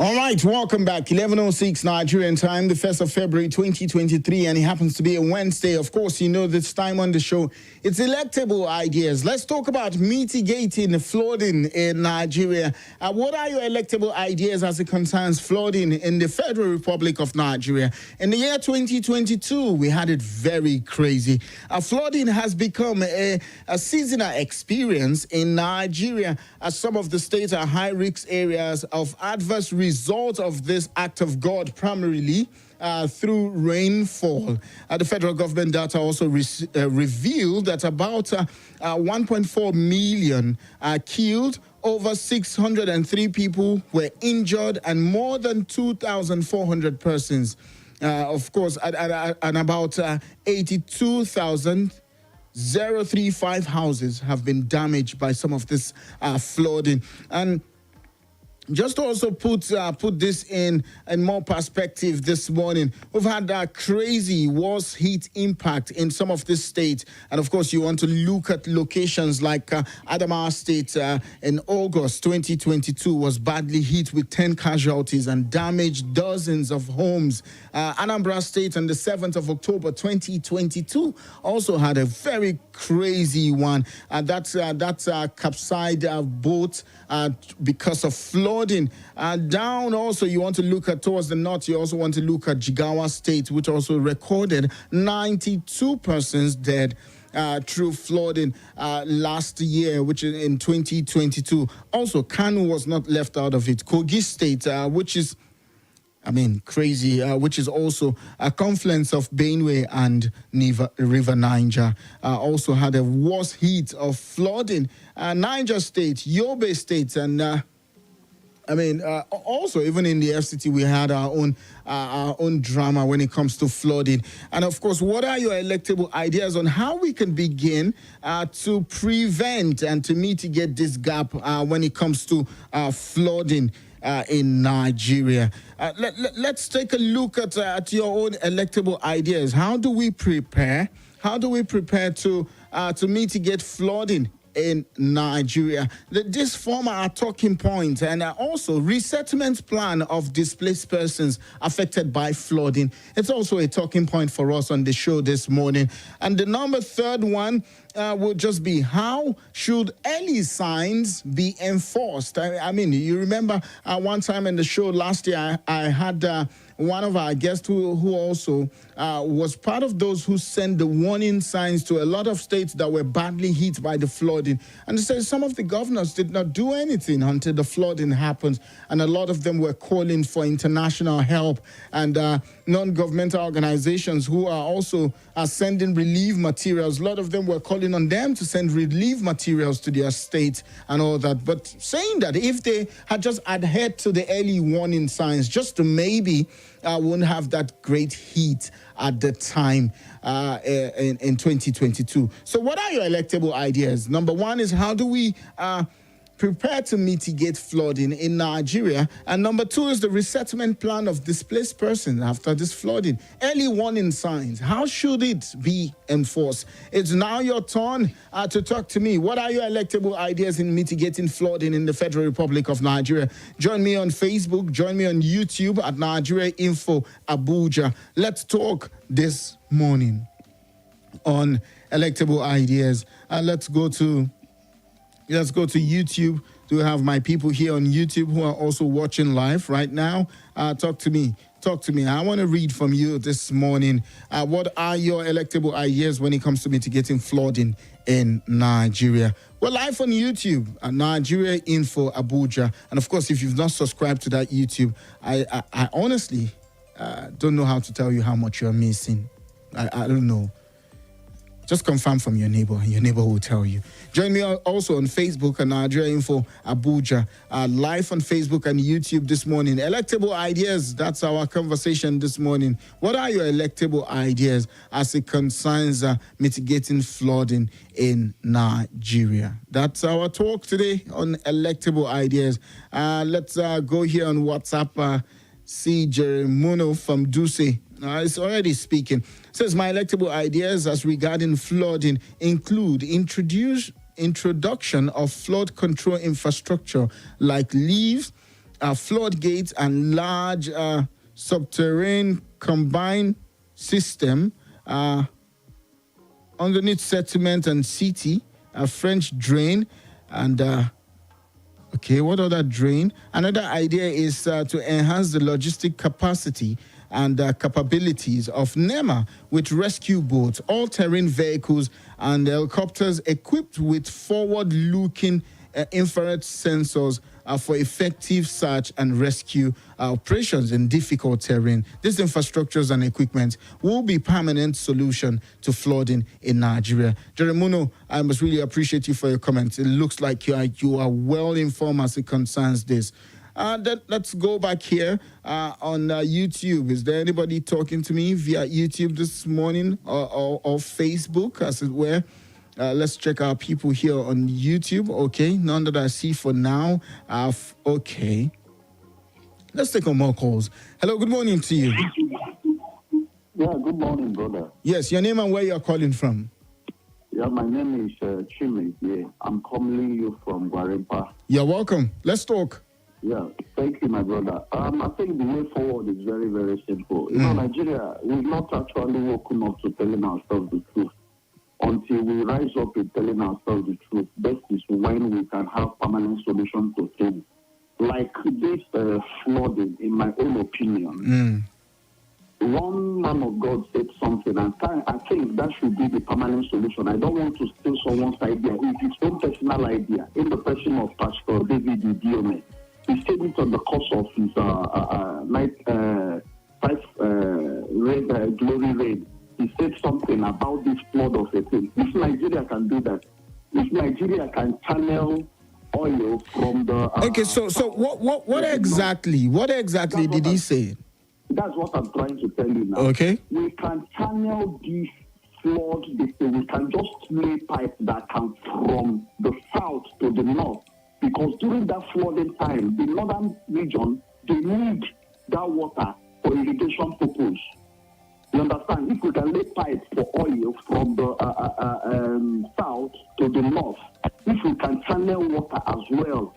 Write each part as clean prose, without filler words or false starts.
All right, welcome back. 11:06 Nigerian time, the 1st of February 2023, and it happens to be a Wednesday. Of course, you know this time on the show, it's Electable Ideas. Let's talk about mitigating flooding in Nigeria. What are your electable ideas as it concerns flooding in the Federal Republic of Nigeria? In the year 2022, we had it very crazy. Flooding has become a seasonal experience in Nigeria, as some of the states are high-risk areas of adverse result of this act of God, primarily through rainfall. The federal government data also revealed that about 1.4 million killed, over 603 people were injured, and more than 2,400 persons, of course, and about 82,035 houses have been damaged by some of this flooding. And just to also put this in more perspective this morning, we've had that crazy worst heat impact in some of this states. And of course, you want to look at locations like Adamawa State in August 2022 was badly hit with 10 casualties and damaged dozens of homes. Anambra State on the 7th of October 2022 also had a very crazy one. That's capsized boat because of flooding. Down also, you want to look at towards the north, you also want to look at Jigawa State, which also recorded 92 persons dead through flooding last year, which is in 2022. Also, Kanu was not left out of it. Kogi State, which is crazy, which is also a confluence of Benue and River Niger, also had a worst hit of flooding. Niger State, Yobe State, and also even in the FCT, we had our own drama when it comes to flooding. And of course, what are your electable ideas on how we can begin to prevent and to mitigate this gap when it comes to flooding in Nigeria? Let's take a look at your own electable ideas. How do we prepare? How do we prepare to mitigate flooding in Nigeria? This form our talking point, and also resettlement plan of displaced persons affected by flooding. It's also a talking point for us on the show this morning. And the third one will just be, how should early signs be enforced? You remember one time in the show last year, I had one of our guests who also was part of those who sent the warning signs to a lot of states that were badly hit by the flooding. And they said some of the governors did not do anything until the flooding happened. And a lot of them were calling for international help, and non-governmental organizations who are also sending relief materials. A lot of them were calling on them to send relief materials to their state and all that. But saying that if they had just adhered to the early warning signs, just to maybe won't have that great heat at the time in 2022. So what are your electable ideas? Number one is, how do we prepare to mitigate flooding in Nigeria? And number two is the resettlement plan of displaced persons after this flooding. Early warning signs, how should it be enforced? It's now your turn to talk to me. What are your electable ideas in mitigating flooding in the Federal Republic of Nigeria? Join me on Facebook, join me on YouTube at Nigeria Info Abuja. Let's talk this morning on electable ideas. Let's go to YouTube to have my people here on YouTube who are also watching live right now. Talk to me. I want to read from you this morning. What are your electable ideas when it comes to mitigating flooding in Nigeria? We're live on YouTube at Nigeria Info Abuja. And of course, if you've not subscribed to that YouTube, I honestly don't know how to tell you how much you're missing. I don't know. Just confirm from your neighbor, and your neighbor will tell you. Join me also on Facebook and Nigeria Info Abuja, live on Facebook and YouTube this morning. Electable ideas, that's our conversation this morning. What are your electable ideas as it concerns mitigating flooding in Nigeria? That's our talk today on electable ideas. Let's go here on WhatsApp. See Jeremuno from Duse. It's already speaking. Says, my electable ideas as regarding flooding include introduction of flood control infrastructure like levees, floodgates and large subterranean combined system underneath settlement and city, a French drain, and okay, what other drain? Another idea is to enhance the logistic capacity and capabilities of NEMA with rescue boats, all-terrain vehicles, and helicopters equipped with forward-looking infrared sensors for effective search and rescue operations in difficult terrain. These infrastructures and equipment will be permanent solution to flooding in Nigeria. Jeremuno, I must really appreciate you for your comments. It looks like you are well informed as it concerns this. Let's go back here on YouTube. Is there anybody talking to me via YouTube this morning or Facebook, as it were? Let's check our people here on YouTube. Okay, none that I see for now. Okay. Let's take on more calls. Hello, good morning to you. Yeah, good morning, brother. Yes, your name and where you're calling from? Yeah, my name is Chime. Yeah, I'm calling you from Guarimpa. You're welcome. Let's talk. Yeah, thank you, my brother. I think the way forward is very, very simple. You know, Nigeria, we've not actually woken up to telling ourselves the truth. Until we rise up in telling ourselves the truth, that is when we can have permanent solutions to things. Like this flooding, in my own opinion, one man of God said something, and I think that should be the permanent solution. I don't want to steal someone's idea. It's his own personal idea. In the person of Pastor David Diome, he said it on the course of his glory rain. He said something about this flood of a thing. If Nigeria can do that, if Nigeria can channel oil from the... okay, so what exactly did he say? That's what I'm trying to tell you now. Okay. We can channel this flood, we can just lay pipes that come from the south to the north. Because during that flooding time, the northern region, they need that water for irrigation purpose. You understand? If we can lay pipes for oil from the south to the north, if we can channel water as well,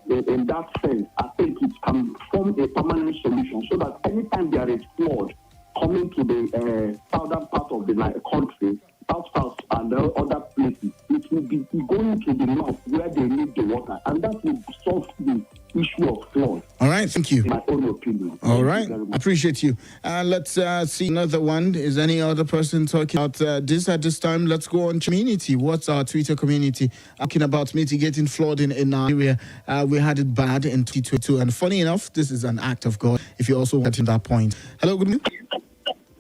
in that sense, I think it can form a permanent solution so that anytime there is flood coming to the southern part of the country, south, and other places, it will be going to the north where they need the water, and that will solve the issue of flood. All right, thank you. My own opinion. All right, appreciate you. Let's see another one. Is any other person talking about this at this time? Let's go on community. What's our Twitter community talking about mitigating flooding in our area? We had it bad in 2022, and funny enough, this is an act of God. If you also want to that point. Hello, good morning.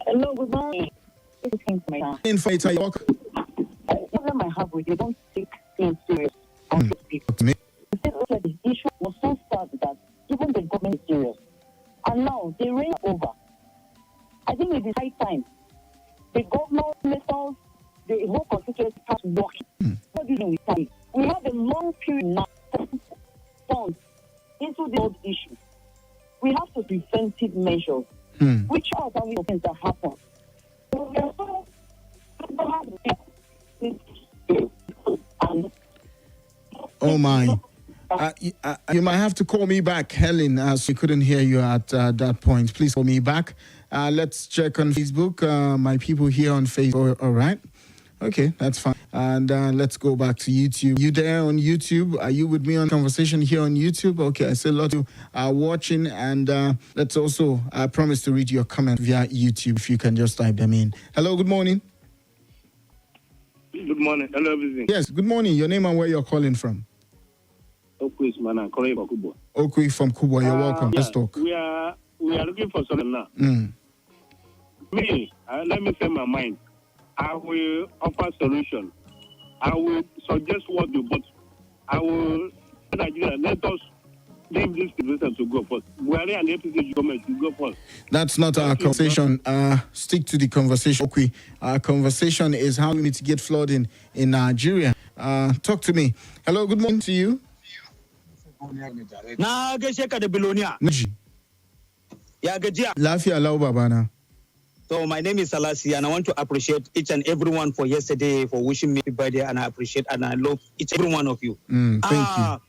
Hello, good morning. In fight, I walk. The problem I have with you, don't take things serious on these people. The issue was so sad that even the government is serious. And now they reign over. I think it is high time. The government, senators, the whole constituency starts working. What do you do with time? We have a long period now into the old issue. We have to preventive measures. Which are the things that happen? Oh my. You might have to call me back, Helen, as we couldn't hear you at that point. Please call me back. Let's check on Facebook. My people here on Facebook. All right. Okay, that's fine. And let's go back to YouTube. You there on YouTube? Are you with me on conversation here on YouTube? Okay, I see a lot of you are watching. And let's also, I promise to read your comments via YouTube if you can just type them in. Hello, good morning. Good morning. Hello, everything. Yes, good morning. Your name and where you're calling from? Okui, man. I'm calling from Kubwa. Okui from Kubwa. You're welcome. Let's talk. We are looking for something now. Me, let me say my mind. I will offer solution. I will suggest what to do, but I will Nigeria, let us leave this situation to go first. We are an Effizy government to go first. That's not our conversation. Stick to the conversation. Okay. Our conversation is how we mitigate flooding in Nigeria. Talk to me. Hello, good morning to you. Na gaishe ka da Bilonia. Ya gajiya. Lafiya lau babana. So my name is Salasi, and I want to appreciate each and everyone for yesterday, for wishing me happy birthday, and I appreciate and I love each and every one of you. Thank you.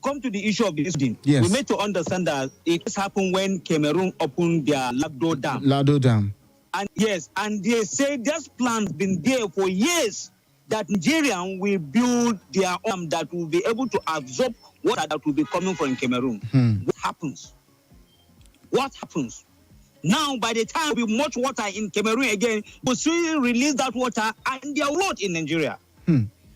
come to the issue of this thing, Yes. we need to understand that it has happened when Cameroon opened their Lado Dam. Lado Dam. And yes, and they say this plan has been there for years that Nigeria will build their own that will be able to absorb water that will be coming from Cameroon. What happens? What happens? Now, by the time there will be much water in Cameroon again, we'll still release that water and there will in Nigeria.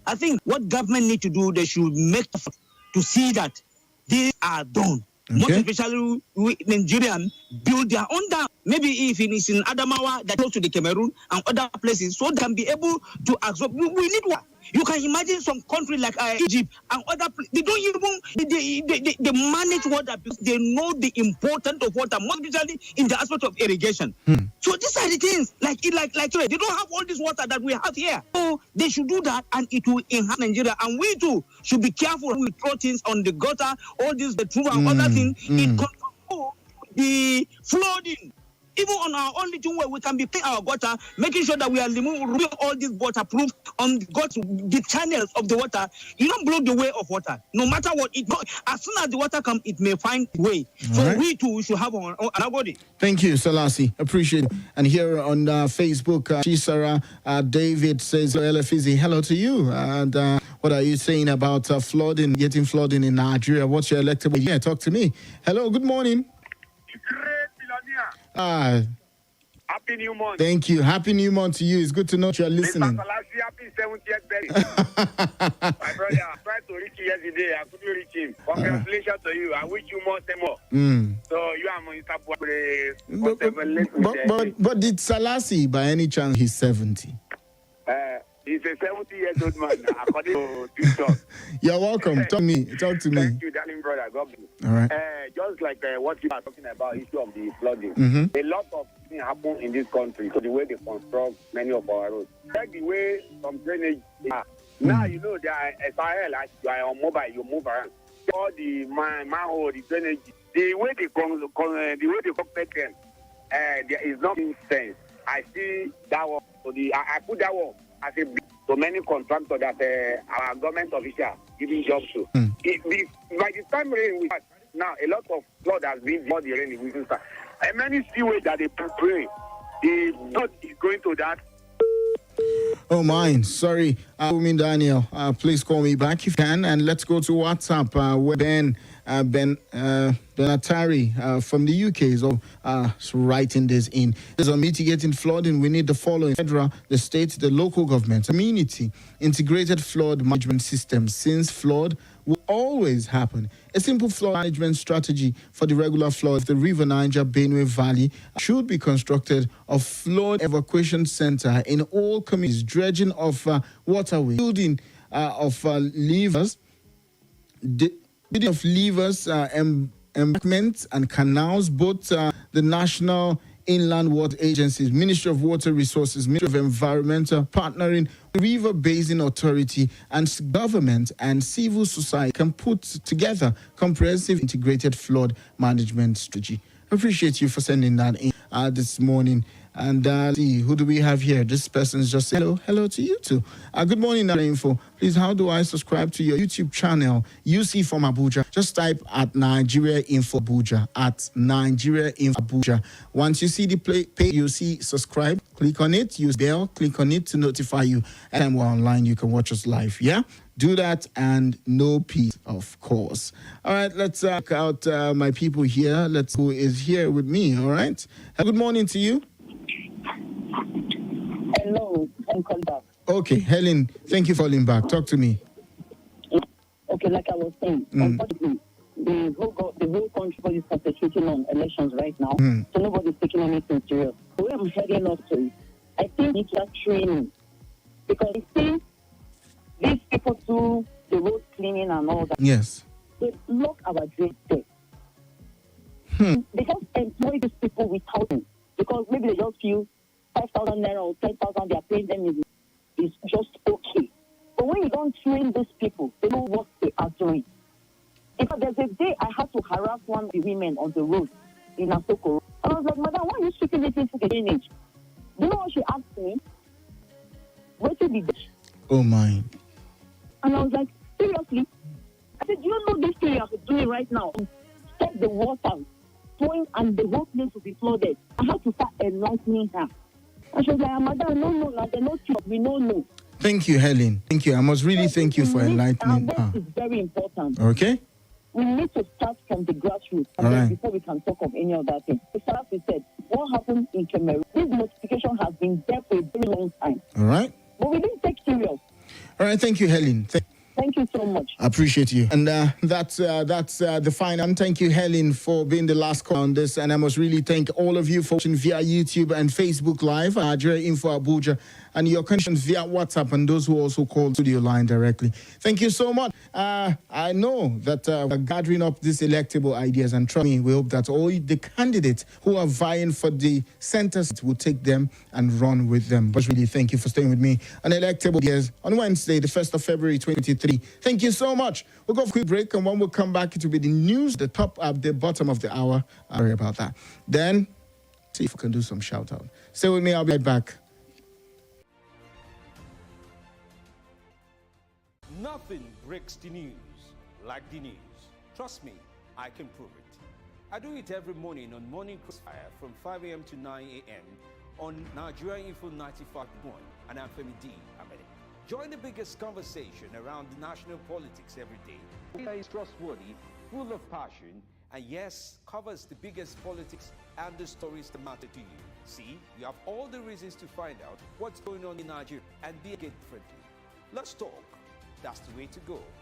I think what government need to do, they should make effort to see that these are done. Most especially, Nigerians build their own dam. Maybe if it is in Adamawa, that close to the Cameroon and other places, so they can be able to absorb. We need water. You can imagine some country like Egypt and other places. They don't even they manage water because they know the importance of water, more especially in the aspect of irrigation. So these are the things like they don't have all this water that we have here. So they should do that, and it will enhance Nigeria. And we too should be careful when we throw things on the gutter, all this the truth and other things. It control the flooding. Even on our only thing where we can be paying our gutter, making sure that we are removing all this waterproof on the gutter, the channels of the water. You don't block the way of water. No matter what, as soon as the water comes, it may find way. So we too should have our body. Thank you, Selassie. Appreciate it. And here on Facebook, Chisara David says, hello, Effizy. Hello to you. And what are you saying about getting flooding in Nigeria? What's your electable? Yeah, talk to me. Hello, good morning. Happy New Month. Thank you. Happy New Month to you. It's good to know you are listening. Happy 70th birthday. My brother, I tried to reach you yesterday. I couldn't reach him. Congratulations to you. I wish you more. So you are but did Selassie, by any chance, he's 70? He's a 70-year-old man, according to TikTok. You're welcome. Talk to me. Thank you, darling brother. God bless you. All right. Just like what you are talking about, issue of the flooding. A lot of things happen in this country. So the way they construct many of our roads, like the way some drainage are. Now you know there are SRL. As you are on mobile, you move around. All the manhole, the drainage, the way they construct them, there is not making sense. I see that one. So I put that one as a so many contractors that our government officials giving jobs to. By the time rain we start, now a lot of flood has been before the rain we will start. And many seaways that they pray, the flood is going to that. Oh, mine. Sorry. Daniel, please call me back if you can. And let's go to WhatsApp where Ben Atari from the UK is writing this in. There's on mitigating flooding. We need the following: federal, the state, the local government, community, integrated flood management system, since flood will always happen. A simple flood management strategy for the regular flood of the River Niger, Benue Valley should be constructed. A flood evacuation center in all communities, dredging of waterways, building of levers, building of levers, embankments and canals, both the National Inland Water Agencies, Ministry of Water Resources, Ministry of Environmental, partnering River Basin Authority, and government and civil society can put together comprehensive integrated flood management strategy. I appreciate you for sending that in this morning. And see, who do we have here? This person's just saying hello to you too. Good morning, Rainfall. Please, how do I subscribe to your YouTube channel? UC from Abuja. Just type at Nigeria Info Abuja, at Nigeria Info Abuja. Once you see the page, you see subscribe. Click on it. Use bell. Click on it to notify you. And we're online. You can watch us live. Yeah. Do that and no peace, of course. All right, let's check out my people here. Who is here with me? All right. Good morning to you. Hello, I'm calling back. Okay, Helen, thank you for calling back. Talk to me. Okay, like I was saying, unfortunately, the whole country is concentrating on elections right now, so nobody's taking anything serious. The way I'm heading up to it, I think it's just training. Because you see, these people do the road cleaning and all that. Yes. They block our drain there. They just employ these people without them. Because maybe they just feel 5,000 naira or 10,000 they are paying them is just okay. But when you don't train these people, they know what they are doing. In fact, there's a day I had to harass one of the women on the road in Asoko. And I was like, Madam, why are you speaking this into the drainage? Do you know what she asked me? Where to be this? Oh, my. And I was like, seriously? I said, do you know this thing you are doing right now? Stop the water flowing and the whole place will be flooded. I had to start enlightening her. And she was like, Madam, no, there's no cure. We don't know. Thank you, Helen. Thank you. I must really thank you for enlightening her. This is very important. Okay? We need to start from the grassroots before we can talk of any other thing. As we said, what happened in Cameroon? This notification has been there for a very long time. All right. But we didn't take serious. All right. Thank you, Helen. Thank you so much. I appreciate you. And that's the final. And thank you, Helen, for being the last call on this. And I must really thank all of you for watching via YouTube and Facebook Live, Nigeria Info Abuja, and your questions via WhatsApp, and those who also called studio line directly. Thank you so much. I know that we're gathering up these electable ideas, and trust me, we hope that all the candidates who are vying for the center seat will take them and run with them. But really, thank you for staying with me on Electable Ideas on Wednesday, the 1st of February, 2023. Thank you so much. We'll go for a quick break, and when we come back, it will be the news, the bottom of the hour. Sorry about that. Then, see if we can do some shout out. Stay with me. I'll be right back. Nothing breaks the news like the news. Trust me, I can prove it. I do it every morning on Morning Crossfire from 5 a.m. to 9 a.m. on Nigeria Info 95.1, and I'm Femi D. Amede. Join the biggest conversation around the national politics every day. It is trustworthy, full of passion, and yes, covers the biggest politics and the stories that matter to you. See, you have all the reasons to find out what's going on in Nigeria and be again differently. Let's talk. That's the way to go.